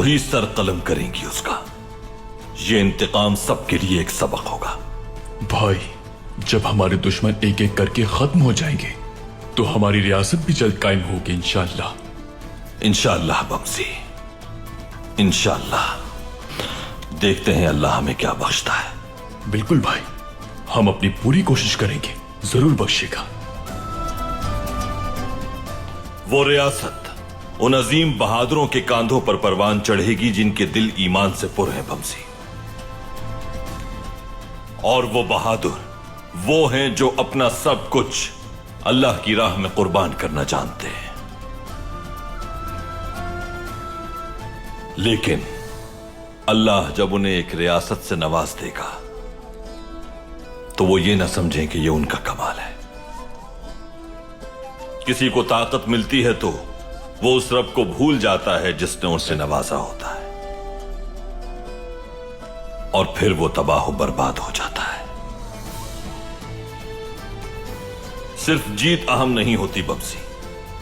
वही सर कलम करेंगी उसका। ये इंतकाम सबके लिए एक सबक होगा। भाई, जब हमारे दुश्मन एक एक करके खत्म हो जाएंगे तो हमारी रियासत भी जल्द कायम होगी इंशाअल्लाह। इंशाअल्लाह बमसी, इंशाअल्लाह। देखते हैं अल्लाह हमें क्या बख्शता है। बिल्कुल भाई, हम अपनी पूरी कोशिश करेंगे, जरूर बख्शेगा। वो रियासत उन अजीम बहादुरों के कांधों पर परवान चढ़ेगी जिनके दिल ईमान से पुर हैं बमसी। और वो बहादुर वो हैं जो अपना सब कुछ अल्लाह की राह में कुर्बान करना जानते हैं। लेकिन अल्लाह जब उन्हें एक रियासत से नवाज देगा तो वो ये ना समझें कि ये उनका कमाल है। किसी को ताकत मिलती है तो वो उस रब को भूल जाता है जिसने उनसे नवाजा होता है, और फिर वो तबाह बर्बाद हो जाता है। सिर्फ जीत अहम नहीं होती बमसी,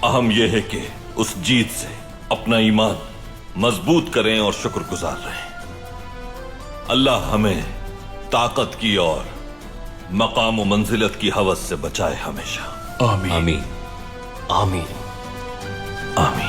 अहम यह है कि उस जीत से अपना ईमान मजबूत करें और शुक्रगुजार रहें। अल्लाह हमें ताकत की और मकाम व मंजिलत की हवस से बचाए हमेशा। आमीन आमीन आमीन आमीन।